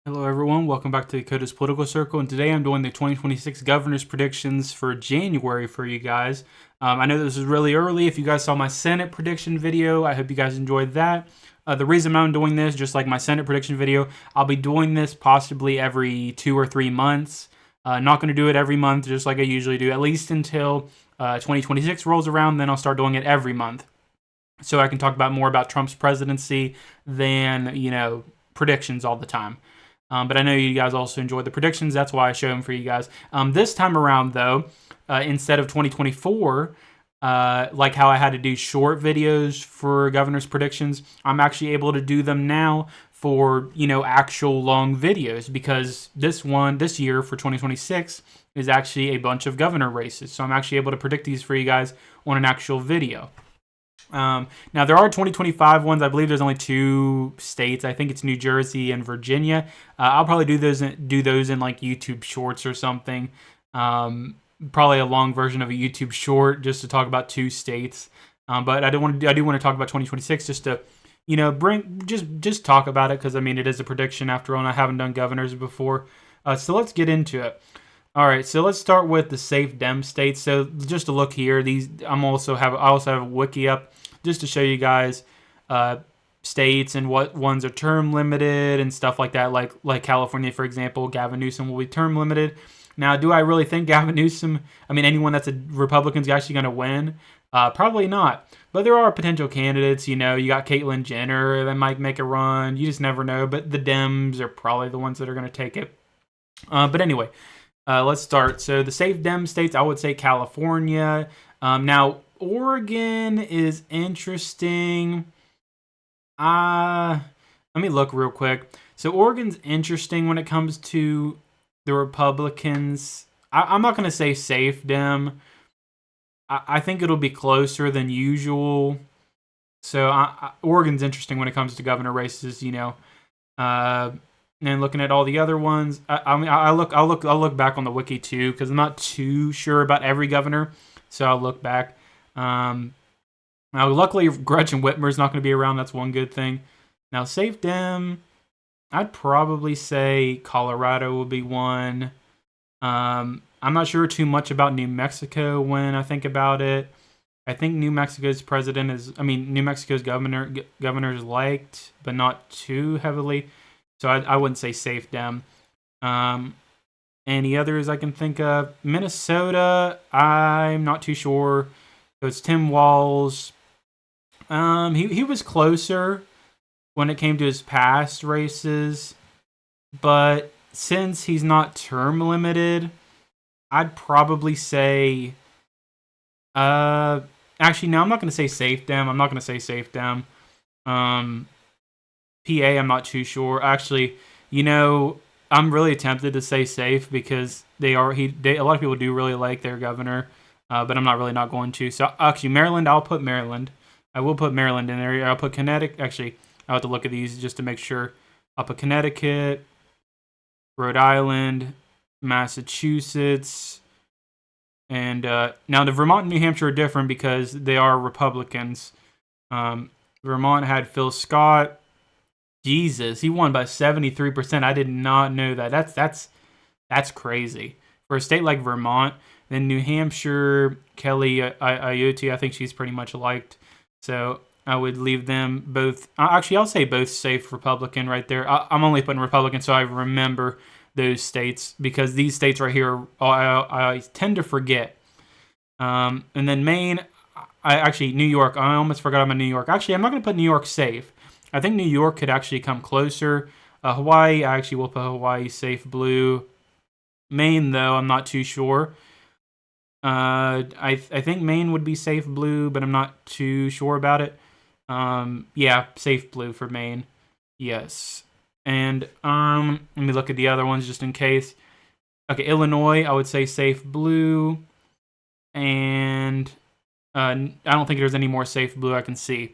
Hello, everyone. Welcome back to Dakota's Political Circle. And today I'm doing the 2026 governor's predictions for January for you guys. I know this is really early. If you guys saw my Senate prediction video, I hope you guys enjoyed that. The reason I'm doing this, just like my Senate prediction video, I'll be doing this possibly every 2 or 3 months. Not going to do it every month, just like I usually do, at least until 2026 rolls around. Then I'll start doing it every month. So I can talk about more about Trump's presidency than, predictions all the time. But I know you guys also enjoyed the predictions. That's why I show them for you guys. This time around, though, instead of 2024, like how I had to do short videos for governor's predictions, I'm actually able to do them now for, actual long videos, because this year for 2026 is actually a bunch of governor races. So I'm actually able to predict these for you guys on an actual video. Now there are 2025 ones. I believe there's only 2 states. I think it's New Jersey and Virginia. I'll probably do those in like YouTube Shorts or something. Probably a long version of a YouTube Short just to talk about 2 states. But I do want to talk about 2026 just to bring just talk about it, because I mean it is a prediction after all, and I haven't done governors before. So let's get into it. All right, so let's start with the safe Dem states. So just to look here, I also have a wiki up just to show you guys states and what ones are term limited and stuff like that. Like California, for example, Gavin Newsom will be term limited. Now, do I really think Gavin Newsom, anyone that's a Republican is actually going to win? Probably not. But there are potential candidates. You got Caitlyn Jenner that might make a run. You just never know. But the Dems are probably the ones that are going to take it. But anyway. Let's start. So the safe Dem states, I would say California. Now, Oregon is interesting. Let me look real quick. So Oregon's interesting when it comes to the Republicans. I'm not going to say safe Dem. I think it'll be closer than usual. So Oregon's interesting when it comes to governor races, and looking at all the other ones, I'll look back on the wiki too, because I'm not too sure about every governor, so I'll look back. Now, luckily, Gretchen Whitmer's not going to be around. That's one good thing. Now, safe Dem, I'd probably say Colorado will be one. I'm not sure too much about New Mexico when I think about it. I think New Mexico's New Mexico's governor is liked, but not too heavily. So I wouldn't say safe Dem. Any others I can think of? Minnesota, I'm not too sure. So it's Tim Walz. He was closer when it came to his past races, but since he's not term limited, I'd probably say. Actually, no, I'm not going to say safe Dem. PA, I'm not too sure. Actually, I'm really tempted to say safe, because a lot of people do really like their governor, but I'm not going to. So actually, Maryland, I'll put Maryland. I will put Maryland in there. I'll put Connecticut. Actually, I'll have to look at these just to make sure. I'll put Connecticut, Rhode Island, Massachusetts, and now the Vermont and New Hampshire are different because they are Republicans. Vermont had Phil Scott. Jesus, he won by 73%. I did not know that. That's crazy for a state like Vermont. Then New Hampshire, Kelly Ayotte, I think she's pretty much liked. So I would leave them both. Actually, I'll say both safe Republican right there. I'm only putting Republican so I remember those states, because these states right here I tend to forget. And then Maine, New York. I almost forgot about New York. Actually, I'm not going to put New York safe. I think New York could actually come closer. Hawaii, I actually will put Hawaii safe blue. Maine, though, I'm not too sure. I think Maine would be safe blue, but I'm not too sure about it. Yeah, safe blue for Maine. Yes. And let me look at the other ones just in case. Okay, Illinois, I would say safe blue. And I don't think there's any more safe blue I can see.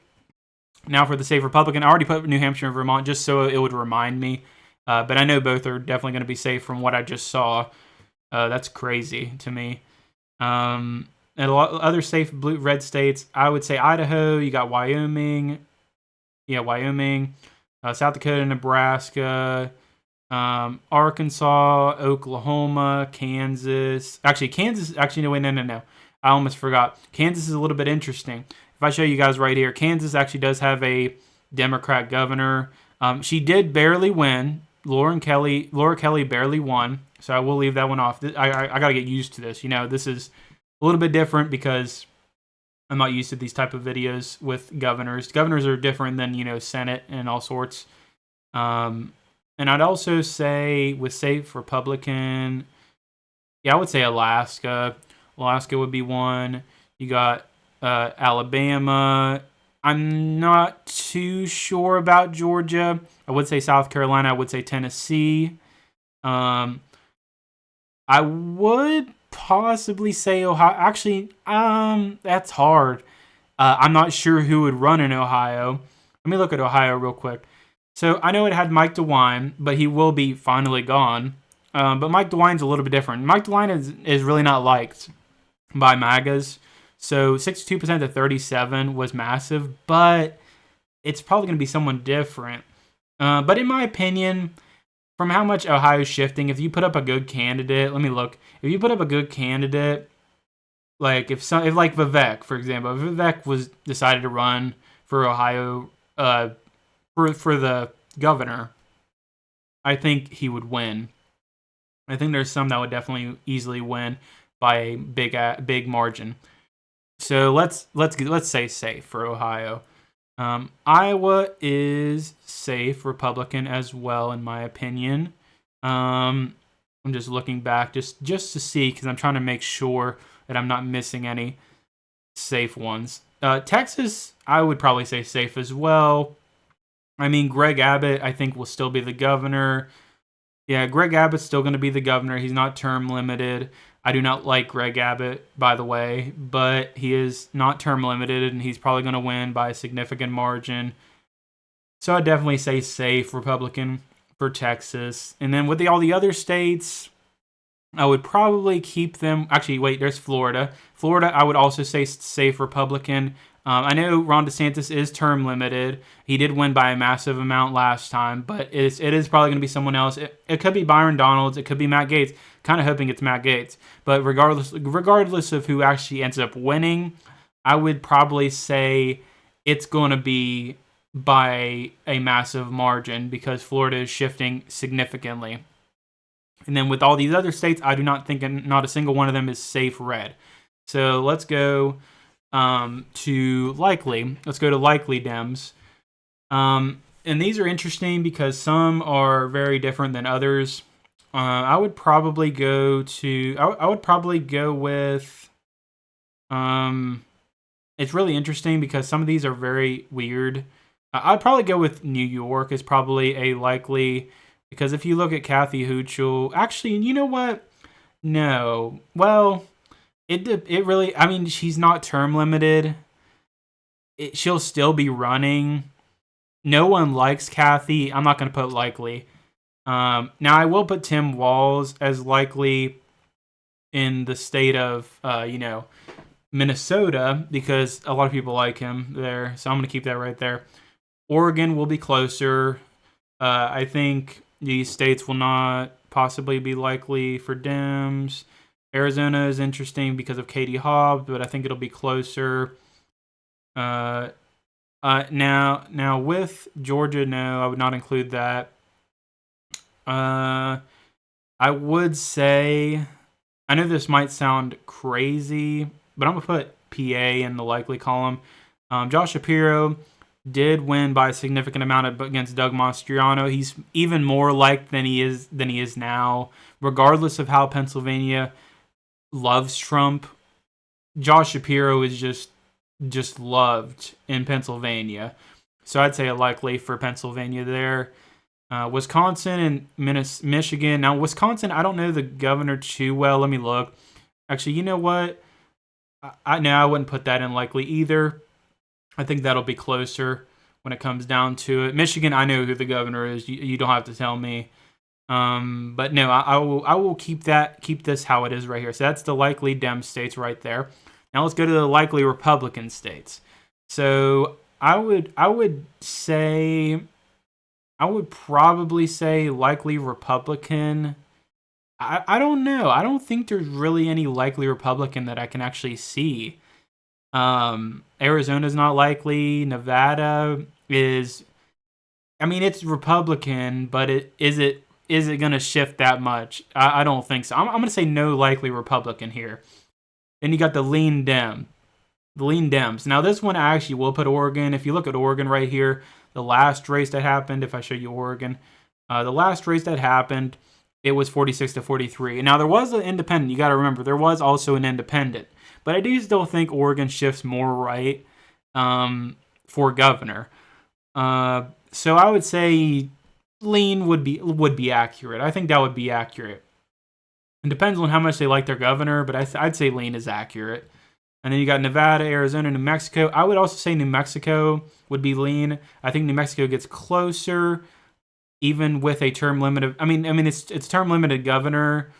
Now for the safe Republican, I already put New Hampshire and Vermont just so it would remind me. But I know both are definitely going to be safe from what I just saw. That's crazy to me. And a lot of other safe red states, I would say Idaho. You got Wyoming. Yeah, Wyoming. South Dakota, Nebraska. Arkansas, Oklahoma, Kansas. Actually, Kansas. Actually, no, wait, no. I almost forgot. Kansas is a little bit interesting. If I show you guys right here, Kansas actually does have a Democrat governor. She did barely win. Laura Kelly barely won. So I will leave that one off. I got to get used to this. You know, this is a little bit different because I'm not used to these type of videos with governors. Governors are different than, you know, Senate and all sorts. And I'd also say with safe Republican, yeah, I would say Alaska. Alaska would be one. You got Alabama. I'm not too sure about Georgia. I would say South Carolina. I would say Tennessee. Um, I would possibly say Ohio. Actually, that's hard. I'm not sure who would run in Ohio. Let me look at Ohio real quick. So I know it had Mike DeWine, but he will be finally gone. But Mike DeWine's a little bit different. Mike DeWine is really not liked by MAGAs. So 62% to 37 was massive, but it's probably going to be someone different. But in my opinion, from how much Ohio's shifting, if you put up a good candidate, let me look. If you put up a good candidate, like if like Vivek, for example, if Vivek was decided to run for Ohio, for the governor, I think he would win. I think there's some that would definitely easily win by a big margin. So let's say safe for Ohio. Iowa is safe Republican as well, in my opinion. I'm just looking back just to see because I'm trying to make sure that I'm not missing any safe ones. Texas, I would probably say safe as well. I mean, Greg Abbott, I think, will still be the governor. Yeah, Greg Abbott's still going to be the governor. He's not term limited. I do not like Greg Abbott, by the way, but he is not term limited, and he's probably going to win by a significant margin. So I'd definitely say safe Republican for Texas. And then with all the other states, I would probably keep them. Actually, wait, there's Florida. Florida, I would also say safe Republican. I know Ron DeSantis is term limited. He did win by a massive amount last time, but it is probably going to be someone else. It could be Byron Donalds. It could be Matt Gaetz. Kind of hoping it's Matt Gaetz. But regardless of who actually ends up winning, I would probably say it's going to be by a massive margin because Florida is shifting significantly. And then with all these other states, I do not think not a single one of them is safe red. So let's go to likely. Let's go to likely Dems. And these are interesting because some are very different than others. I would probably go to. I would probably go with. It's really interesting because some of these are very weird. I'd probably go with New York is probably a likely because if you look at Kathy Hochul, actually, you know what? No, well, it really. I mean, she's not term limited. She'll still be running. No one likes Kathy. I'm not going to put likely. Now I will put Tim Walz as likely in the state of Minnesota because a lot of people like him there. So I'm going to keep that right there. Oregon will be closer. I think these states will not possibly be likely for Dems. Arizona is interesting because of Katie Hobbs, but I think it'll be closer. Now with Georgia, no, I would not include that. I would say, I know this might sound crazy, but I'm going to put PA in the likely column. Josh Shapiro did win by a significant amount against Doug Mastriano. He's even more liked than he is now. Regardless of how Pennsylvania loves Trump, Josh Shapiro is just loved in Pennsylvania. So I'd say a likely for Pennsylvania there. Wisconsin and Michigan. Now, Wisconsin, I don't know the governor too well. Let me look. Actually, you know what? I wouldn't put that in likely either. I think that'll be closer when it comes down to it. Michigan, I know who the governor is. You don't have to tell me. But no, I will keep this how it is right here. So that's the likely Dem states right there. Now let's go to the likely Republican states. So I would say I would probably say likely Republican. I don't know. I don't think there's really any likely Republican that I can actually see. Arizona's not likely. Nevada is. I mean, it's Republican, but it going to shift that much? I don't think so. I'm going to say no likely Republican here. Then you got the lean Dems. Now this one I actually will put Oregon. If you look at Oregon right here, the last race that happened, if I show you Oregon, the last race that happened, it was 46 to 43. Now there was an independent. You got to remember there was also an independent, but I do still think Oregon shifts more right for governor. So I would say lean would be accurate. I think that would be accurate. It depends on how much they like their governor, but I'd say lean is accurate. And then you got Nevada, Arizona, New Mexico. I would also say New Mexico would be lean. I think New Mexico gets closer, even with a term limited. I mean, it's term limited governor,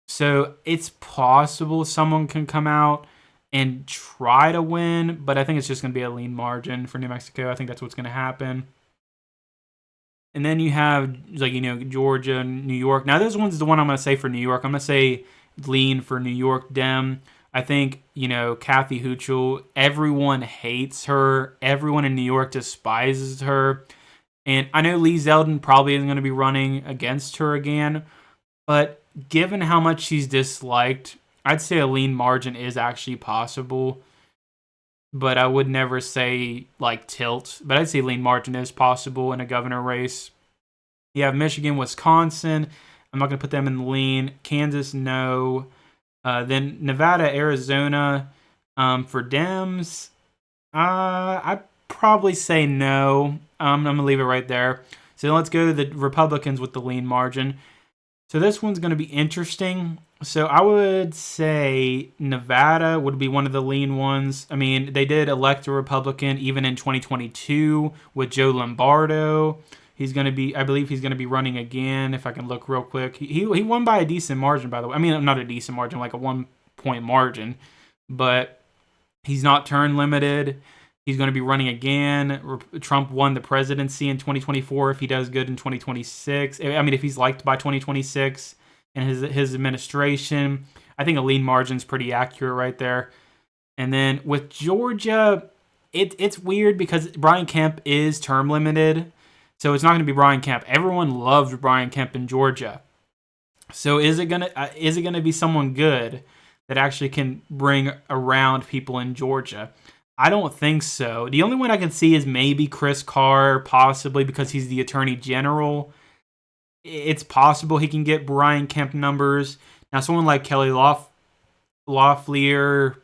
so it's possible someone can come out and try to win. But I think it's just going to be a lean margin for New Mexico. I think that's what's going to happen. And then you have Georgia, New York. Now this one's the one I'm going to say for New York. I'm going to say lean for New York Dem. I think, Kathy Hochul, everyone hates her. Everyone in New York despises her. And I know Lee Zeldin probably isn't going to be running against her again. But given how much she's disliked, I'd say a lean margin is actually possible. But I would never say, tilt. But I'd say lean margin is possible in a governor race. You have Michigan, Wisconsin. I'm not going to put them in the lean. Kansas, no. Then Nevada, Arizona for Dems. I'd probably say no. I'm going to leave it right there. So let's go to the Republicans with the lean margin. So this one's going to be interesting. So I would say Nevada would be one of the lean ones. I mean, they did elect a Republican even in 2022 with Joe Lombardo. I believe he's going to be running again, if I can look real quick. He won by a decent margin, by the way. I mean, not a decent margin, like a 1-point margin. But he's not term limited. He's going to be running again. Trump won the presidency in 2024 if he does good in 2026. I mean, if he's liked by 2026 and his administration. I think a lean margin's pretty accurate right there. And then with Georgia, it's weird because Brian Kemp is term limited. So it's not going to be Brian Kemp. Everyone loved Brian Kemp in Georgia. So is it gonna be someone good that actually can bring around people in Georgia? I don't think so. The only one I can see is maybe Chris Carr, possibly because he's the Attorney General. It's possible he can get Brian Kemp numbers. Now, someone like Kelly Loeffler,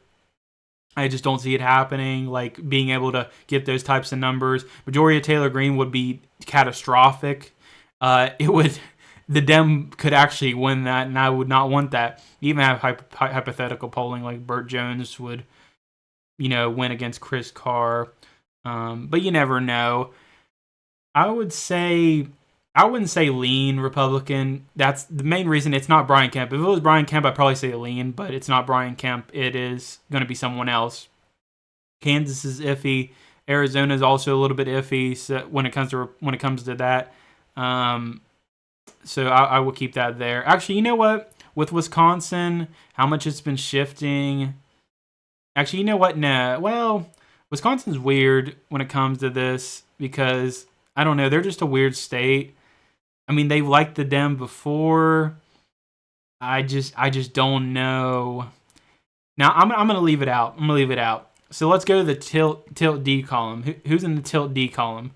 I just don't see it happening, like being able to get those types of numbers. Marjorie Taylor Greene would be catastrophic. The Dem could actually win that, and I would not want that. You even have hypothetical polling like Burt Jones would, win against Chris Carr. But you never know. I wouldn't say lean Republican. That's the main reason it's not Brian Kemp. If it was Brian Kemp, I'd probably say lean, but it's not Brian Kemp. It is going to be someone else. Kansas is iffy. Arizona is also a little bit iffy when it comes to that. So I will keep that there. Actually, you know what? With Wisconsin, how much it's been shifting. Actually, you know what? Nah. Well, Wisconsin's weird when it comes to this because, I don't know, they're just a weird state. I mean, they've liked the Dem before. I just don't know. Now, I'm going to leave it out. So let's go to the tilt D column. Who's in the tilt D column?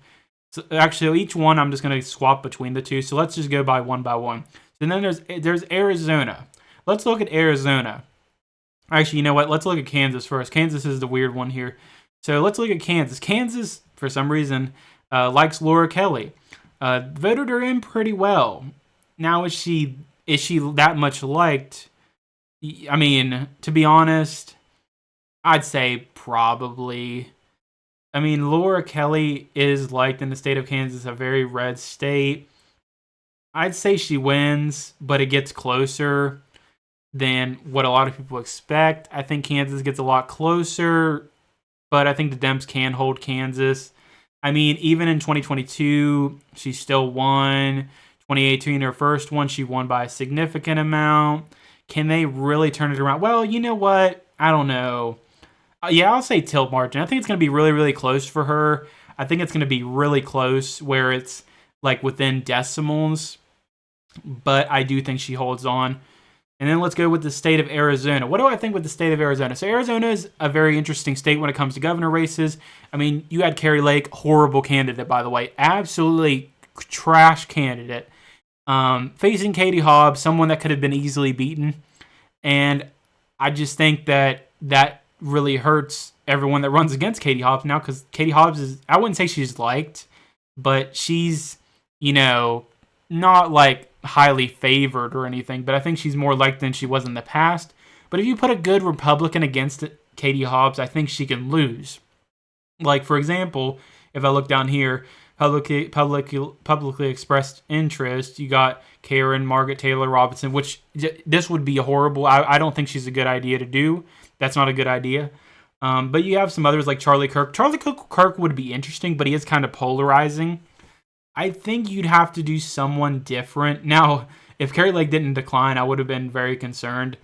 So actually, each one I'm just going to swap between the two. So let's just go by one. So then there's Arizona. Let's look at Arizona. Actually, you know what? Let's look at Kansas first. Kansas is the weird one here. So let's look at Kansas. Kansas, for some reason, likes Laura Kelly. Voted her in pretty well. Now, is she that much liked? I mean, to be honest, I'd say probably. I mean, Laura Kelly is liked in the state of Kansas, a very red state. I'd say she wins, but it gets closer than what a lot of people expect. I think Kansas gets a lot closer, but I think the Dems can hold Kansas. I mean, even in 2022, she still won. 2018, her first one, she won by a significant amount. Can they really turn it around? Well, you know what? I don't know. Yeah, I'll say tilt margin. I think it's going to be really, really close for her. I think it's going to be really close where it's like within decimals, but I do think she holds on. And then let's go with the state of Arizona. What do I think with the state of Arizona? So Arizona is a very interesting state when it comes to governor races. I mean, you had Kari Lake, horrible candidate, by the way. Absolutely trash candidate. Facing Katie Hobbs, someone that could have been easily beaten. And I just think that really hurts everyone that runs against Katie Hobbs now, because Katie Hobbs is, I wouldn't say she's liked, but she's, not like highly favored or anything, but I think she's more liked than she was in the past. But if you put a good Republican against Katie Hobbs, I think she can lose. Like, for example, if I look down here, publicly expressed interest, you got Karen, Margaret Taylor Robinson, which this would be a horrible, I don't think she's a good idea to do. That's not a good idea. But you have some others like Charlie Kirk. Charlie Kirk would be interesting, but he is kind of polarizing. I think you'd have to do someone different. Now, if Kari Lake didn't decline, I would have been very concerned.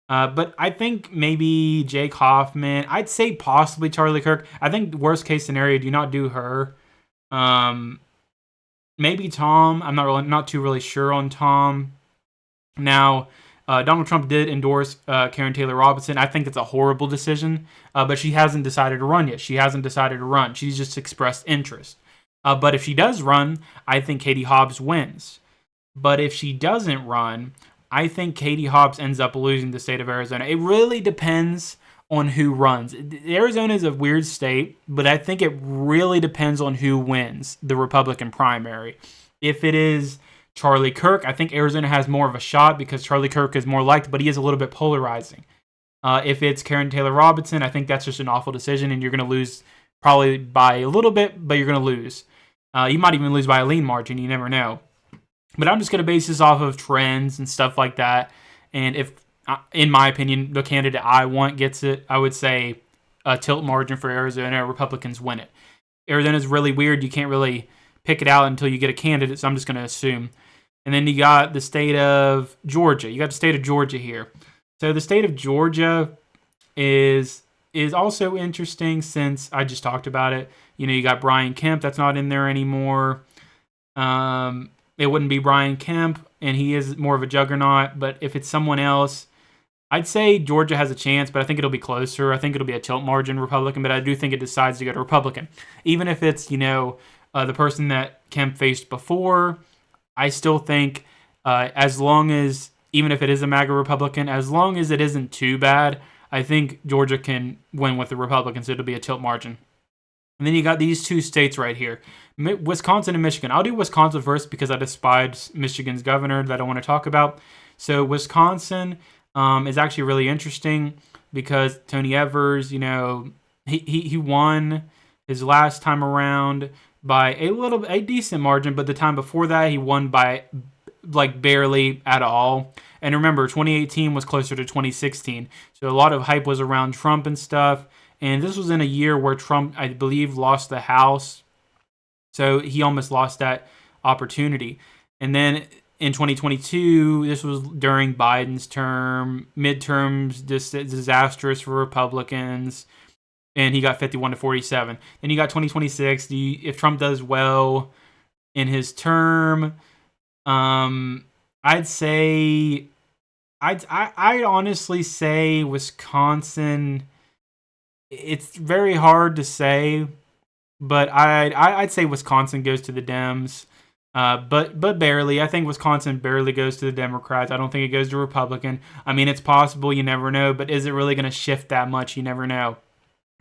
But I think maybe Jake Hoffman. I'd say possibly Charlie Kirk. I think worst case scenario, do not do her. Maybe Tom. I'm not too really sure on Tom. Now, Donald Trump did endorse Karen Taylor Robinson. I think it's a horrible decision, but she hasn't decided to run yet. She's just expressed interest. But if she does run, I think Katie Hobbs wins. But if she doesn't run, I think Katie Hobbs ends up losing the state of Arizona. It really depends on who runs. Arizona is a weird state, but I think it really depends on who wins the Republican primary. If it is Charlie Kirk, I think Arizona has more of a shot because Charlie Kirk is more liked, but he is a little bit polarizing. If it's Karen Taylor Robinson, I think that's just an awful decision, and you're going to lose probably by a little bit, but you're going to lose. You might even lose by a lean margin. You never know. But I'm just going to base this off of trends and stuff like that. And if, in my opinion, the candidate I want gets it, I would say a tilt margin for Arizona. Republicans win it. Arizona's really weird. You can't really pick it out until you get a candidate, so I'm just going to assume. And then you got the state of Georgia. You got the state of Georgia here. So the state of Georgia is also interesting since I just talked about it. You got Brian Kemp. That's not in there anymore. It wouldn't be Brian Kemp, and he is more of a juggernaut. But if it's someone else, I'd say Georgia has a chance, but I think it'll be closer. I think it'll be a tilt margin Republican, but I do think it decides to go to Republican. Even if it's, the person that Kemp faced before, I still think as long as, even if it is a MAGA Republican, as long as it isn't too bad, I think Georgia can win with the Republicans. It'll be a tilt margin. And then you got these two states right here, Wisconsin and Michigan. I'll do Wisconsin first because I despise Michigan's governor that I want to talk about. So Wisconsin is actually really interesting because Tony Evers, he won his last time around by a decent margin, but the time before that he won by like barely at all. And remember, 2018 was closer to 2016, so a lot of hype was around Trump and stuff. And this was in a year where Trump, I believe, lost the House. So he almost lost that opportunity. And then in 2022, this was during Biden's term, midterms, disastrous for Republicans. And he got 51 to 47. Then you got 2026. If Trump does well in his term, I'd honestly say Wisconsin. It's very hard to say, but I'd say Wisconsin goes to the Dems, but barely. I think Wisconsin barely goes to the Democrats. I don't think it goes to Republican. I mean, it's possible. You never know. But is it really going to shift that much? You never know.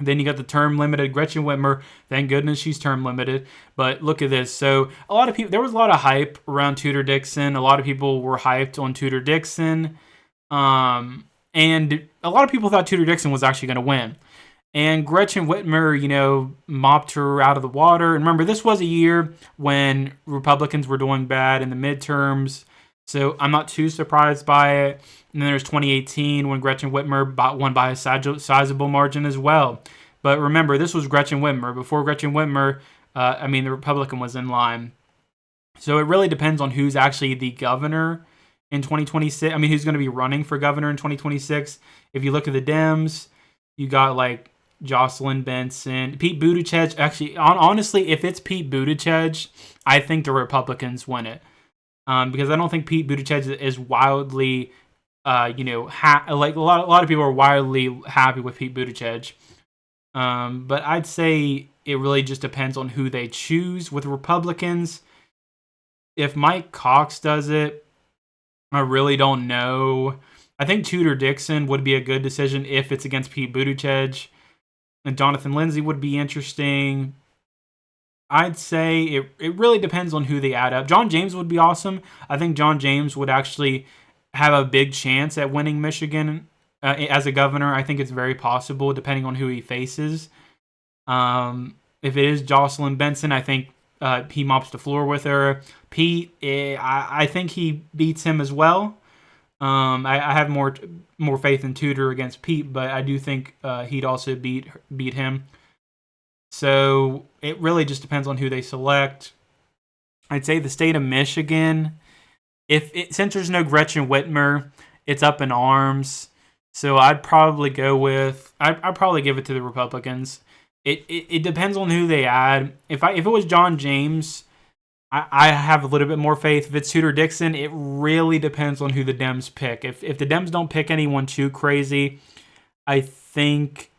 Then you got the term limited Gretchen Whitmer. Thank goodness she's term limited. But look at this. So a lot of people, there was a lot of hype around Tudor Dixon. A lot of people were hyped on Tudor Dixon. And a lot of people thought Tudor Dixon was actually going to win. And Gretchen Whitmer, mopped her out of the water. And remember, this was a year when Republicans were doing bad in the midterms. So I'm not too surprised by it. And then there's 2018 when Gretchen Whitmer won by a sizable margin as well. But remember, this was Gretchen Whitmer. Before Gretchen Whitmer, I mean, the Republican was in line. So it really depends on who's actually the governor in 2026. I mean, who's going to be running for governor in 2026. If you look at the Dems, you got like Jocelyn Benson, Pete Buttigieg. Actually, honestly, if it's Pete Buttigieg, I think the Republicans win it. Because I don't think Pete Buttigieg is wildly, like a lot of people are wildly happy with Pete Buttigieg. But I'd say it really just depends on who they choose. With Republicans, if Mike Cox does it, I really don't know. I think Tudor Dixon would be a good decision if it's against Pete Buttigieg. And Jonathan Lindsay would be interesting. I'd say it really depends on who they add up. John James would be awesome. I think John James would actually have a big chance at winning Michigan as a governor. I think it's very possible, depending on who he faces. If it is Jocelyn Benson, I think he mops the floor with her. Pete, I think he beats him as well. I have more faith in Tudor against Pete, but I do think he'd also beat him. So it really just depends on who they select. I'd say the state of Michigan, since there's no Gretchen Whitmer, it's up in arms. So I'd probably I'd probably give it to the Republicans. It depends on who they add. If it was John James, I have a little bit more faith. If it's Tudor Dixon, it really depends on who the Dems pick. If the Dems don't pick anyone too crazy, I think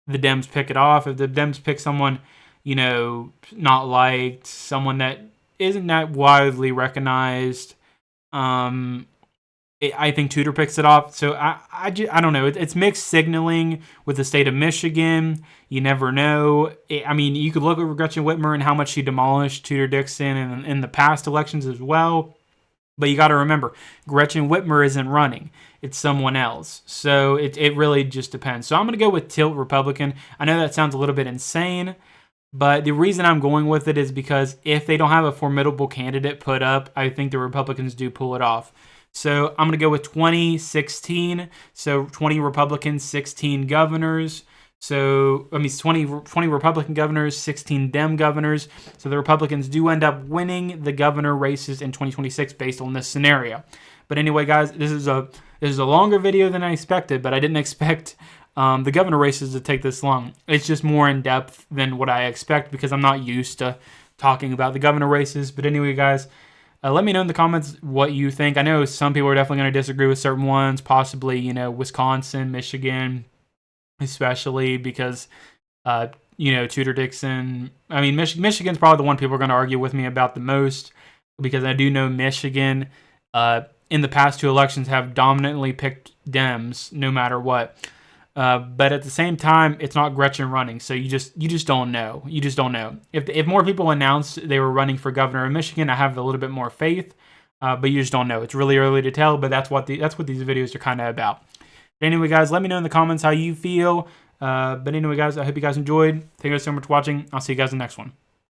the Dems pick it off. If the Dems pick someone, not liked, someone that isn't that widely recognized, I think Tudor picks it off. So I don't know. It's mixed signaling with the state of Michigan. You never know. I mean, you could look at Gretchen Whitmer and how much she demolished Tudor Dixon in the past elections as well. But you got to remember, Gretchen Whitmer isn't running. It's someone else. So it really just depends. So I'm going to go with tilt Republican. I know that sounds a little bit insane, but the reason I'm going with it is because if they don't have a formidable candidate put up, I think the Republicans do pull it off. So I'm going to go with 2016. So 20 Republicans, 16 governors. So, 20 Republican governors, 16 Dem governors. So the Republicans do end up winning the governor races in 2026 based on this scenario. But anyway, guys, this is a longer video than I expected, but I didn't expect the governor races to take this long. It's just more in depth than what I expect because I'm not used to talking about the governor races. But anyway, guys, let me know in the comments what you think. I know some people are definitely going to disagree with certain ones, possibly, Wisconsin, Michigan, especially because, Tudor Dixon. I mean, Michigan's probably the one people are going to argue with me about the most because I do know Michigan, in the past two elections, have dominantly picked Dems no matter what. But at the same time, it's not Gretchen running, so you just don't know. You just don't know. If more people announced they were running for governor in Michigan, I have a little bit more faith. But you just don't know. It's really early to tell. But that's what these videos are kind of about. But anyway, guys, let me know in the comments how you feel. But anyway, guys, I hope you guys enjoyed. Thank you guys so much for watching. I'll see you guys in the next one.